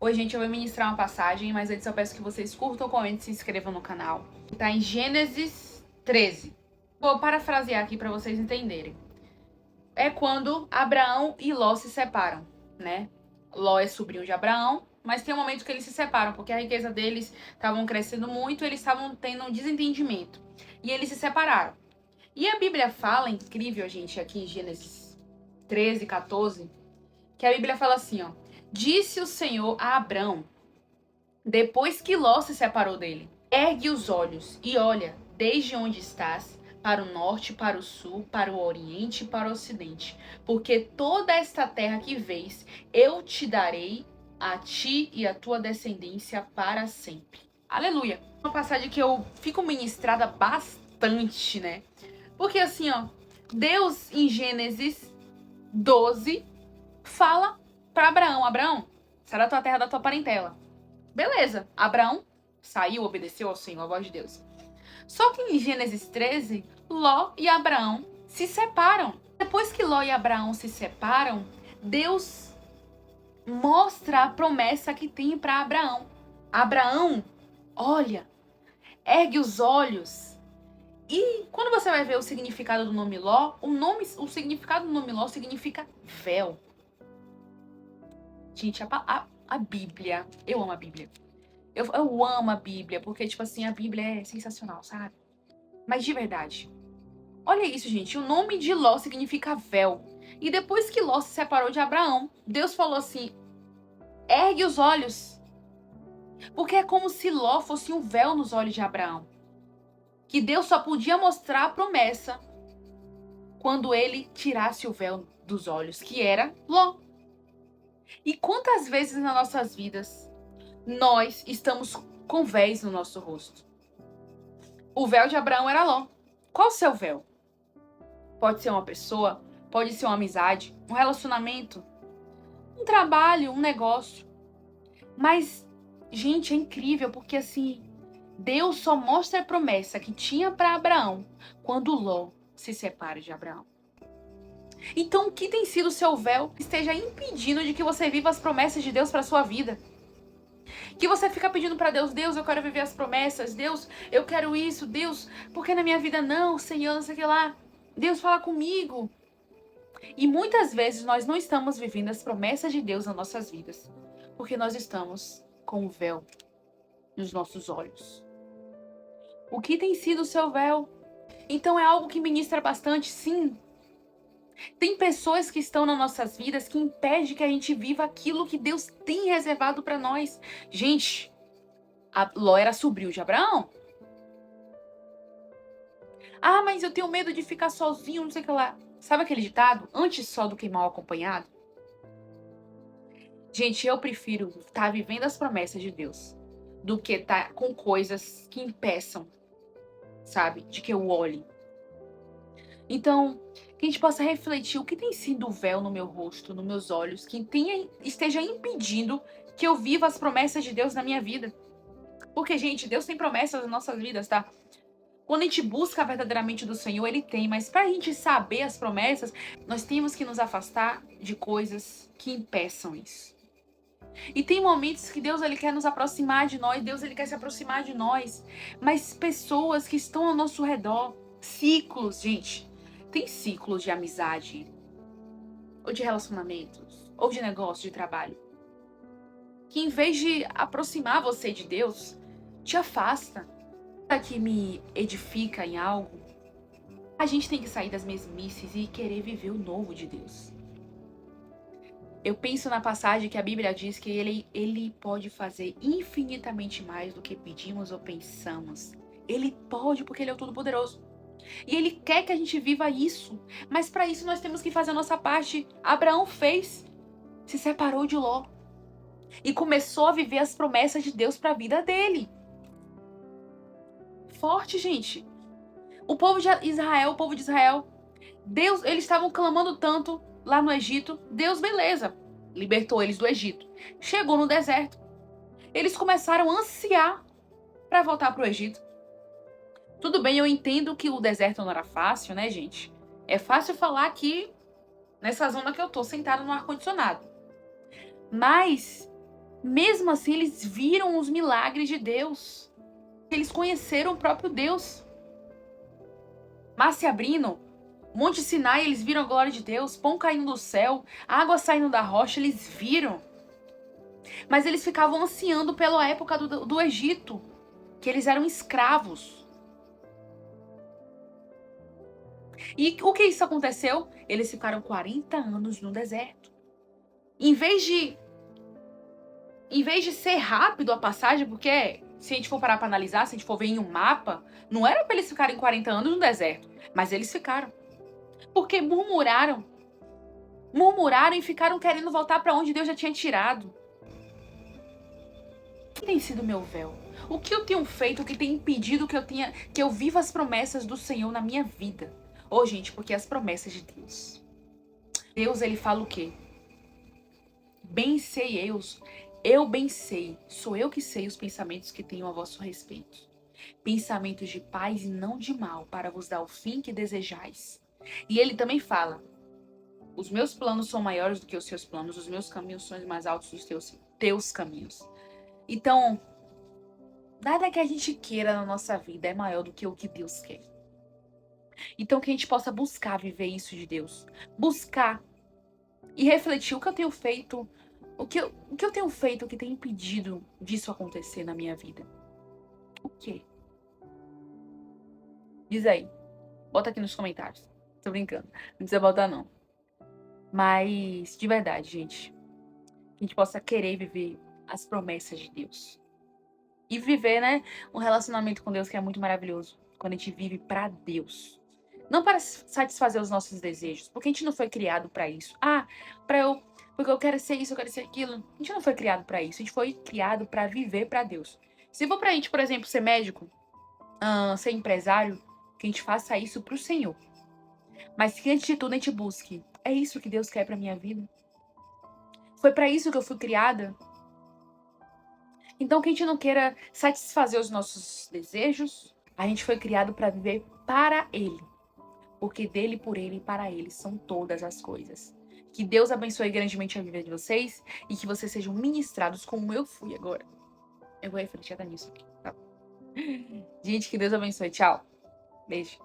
Hoje, gente, eu vou ministrar uma passagem, mas antes eu peço que vocês curtam, comentem e se inscrevam no canal. Tá em Gênesis 13. Vou parafrasear aqui para vocês entenderem. É quando Abraão e Ló se separam, né? Ló é sobrinho de Abraão, mas tem um momento que eles se separam, porque a riqueza deles estavam crescendo muito, eles estavam tendo um desentendimento. E eles se separaram. E a Bíblia fala, incrível, gente, aqui em Gênesis 13, 14, que a Bíblia fala assim, ó. Disse o Senhor a Abrão, depois que Ló se separou dele: ergue os olhos e olha, desde onde estás, para o norte, para o sul, para o oriente e para o ocidente. Porque toda esta terra que vês, eu te darei a ti e a tua descendência para sempre. Aleluia! Uma passagem que eu fico ministrada bastante, né? Porque assim, ó, Deus em Gênesis 12 fala para Abraão: Abraão, sai da tua terra, da tua parentela. Beleza, Abraão saiu, obedeceu ao Senhor, a voz de Deus. Só que em Gênesis 13, Ló e Abraão se separam. Depois que Ló e Abraão se separam, Deus mostra a promessa que tem para Abraão. Abraão, olha, ergue os olhos. E quando você vai ver o significado do nome Ló, o significado do nome Ló significa véu. Gente, a Bíblia, eu amo a Bíblia. Eu amo a Bíblia, porque, tipo assim, a Bíblia é sensacional, sabe? Mas de verdade. Olha isso, gente. O nome de Ló significa véu. E depois que Ló se separou de Abraão, Deus falou assim: ergue os olhos. Porque é como se Ló fosse um véu nos olhos de Abraão. Que Deus só podia mostrar a promessa quando ele tirasse o véu dos olhos, que era Ló. E quantas vezes nas nossas vidas nós estamos com véus no nosso rosto? O véu de Abraão era Ló. Qual o seu véu? Pode ser uma pessoa, pode ser uma amizade, um relacionamento, um trabalho, um negócio. Mas, gente, é incrível porque assim, Deus só mostra a promessa que tinha para Abraão quando Ló se separa de Abraão. Então, o que tem sido o seu véu que esteja impedindo de que você viva as promessas de Deus para sua vida? Que você fica pedindo para Deus: Deus, eu quero viver as promessas. Deus, eu quero isso. Deus, por que na minha vida não? Senhor, não sei o que lá. Deus, fala comigo. E muitas vezes nós não estamos vivendo as promessas de Deus nas nossas vidas, porque nós estamos com o véu nos nossos olhos. O que tem sido o seu véu? Então é algo que ministra bastante, sim. Tem pessoas que estão nas nossas vidas que impedem que a gente viva aquilo que Deus tem reservado para nós. Gente, a Ló era sobrinho de Abraão. Ah, mas eu tenho medo de ficar sozinho, não sei o que lá. Sabe aquele ditado? Antes só do que mal acompanhado? Gente, eu prefiro estar vivendo as promessas de Deus do que estar com coisas que impeçam, sabe, de que eu olhe. Então, que a gente possa refletir o que tem sido o véu no meu rosto, nos meus olhos, que esteja impedindo que eu viva as promessas de Deus na minha vida. Porque, gente, Deus tem promessas nas nossas vidas, tá? Quando a gente busca verdadeiramente do Senhor, Ele tem. Mas para a gente saber as promessas, nós temos que nos afastar de coisas que impeçam isso. E tem momentos que Deus ele quer nos aproximar de nós, Deus ele quer se aproximar de nós. Mas pessoas que estão ao nosso redor, ciclos, gente. Tem ciclos de amizade, ou de relacionamentos, ou de negócio, de trabalho, que em vez de aproximar você de Deus, te afasta. Que me edifica em algo, a gente tem que sair das mesmices e querer viver o novo de Deus. Eu penso na passagem que a Bíblia diz que ele pode fazer infinitamente mais do que pedimos ou pensamos. Ele pode, porque Ele é o Todo-Poderoso. E Ele quer que a gente viva isso. Mas para isso nós temos que fazer a nossa parte. Abraão fez. Se separou de Ló. E começou a viver as promessas de Deus para a vida dele. Forte, gente. O povo de Israel, Deus, eles estavam clamando tanto lá no Egito. Deus, beleza, libertou eles do Egito. Chegou no deserto. Eles começaram a ansiar para voltar pro Egito. Tudo bem, eu entendo que o deserto não era fácil, né, gente? É fácil falar aqui, nessa zona que eu tô, sentada no ar-condicionado. Mas Mesmo assim, eles viram os milagres de Deus. Eles conheceram o próprio Deus. Mar se abrindo, Monte Sinai, eles viram a glória de Deus. Pão caindo do céu, água saindo da rocha, eles viram. Mas eles ficavam ansiando pela época do Egito, que eles eram escravos. E o que isso aconteceu? Eles ficaram 40 anos no deserto. Em vez de ser rápido a passagem, porque se a gente for parar para analisar, se a gente for ver em um mapa, não era para eles ficarem 40 anos no deserto, mas eles ficaram. Porque murmuraram e ficaram querendo voltar para onde Deus já tinha tirado. O que tem sido meu véu? O que eu tenho feito que tem impedido que eu viva as promessas do Senhor na minha vida? Ô, gente, porque as promessas de Deus. Deus, ele fala o quê? Bem sei eu bem sei, sou eu que sei os pensamentos que tenho a vosso respeito. Pensamentos de paz e não de mal, para vos dar o fim que desejais. E ele também fala, os meus planos são maiores do que os seus planos, os meus caminhos são mais altos dos teus caminhos. Então, nada que a gente queira na nossa vida é maior do que o que Deus quer. Então, que a gente possa buscar viver isso de Deus. Buscar e refletir o que eu tenho feito, o que eu tenho feito que tem impedido disso acontecer na minha vida. O quê? Diz aí. Bota aqui nos comentários. Tô brincando. Não precisa botar, não. Mas, de verdade, gente. Que a gente possa querer viver as promessas de Deus. E viver, né, um relacionamento com Deus que é muito maravilhoso. Quando a gente vive pra Deus. Não para satisfazer os nossos desejos. Porque a gente não foi criado pra isso. Porque eu quero ser isso, eu quero ser aquilo. A gente não foi criado pra isso. A gente foi criado pra viver pra Deus. Se for pra gente, por exemplo, ser médico, ser empresário, que a gente faça isso pro Senhor. Mas que antes de tudo a gente busque. É isso que Deus quer pra minha vida? Foi pra isso que eu fui criada? Então que a gente não queira satisfazer os nossos desejos. A gente foi criado pra viver para Ele. Porque dele, por Ele e para Ele são todas as coisas. Que Deus abençoe grandemente a vida de vocês e que vocês sejam ministrados como eu fui agora. Eu vou refletir até nisso aqui, tá? Gente, que Deus abençoe. Tchau. Beijo.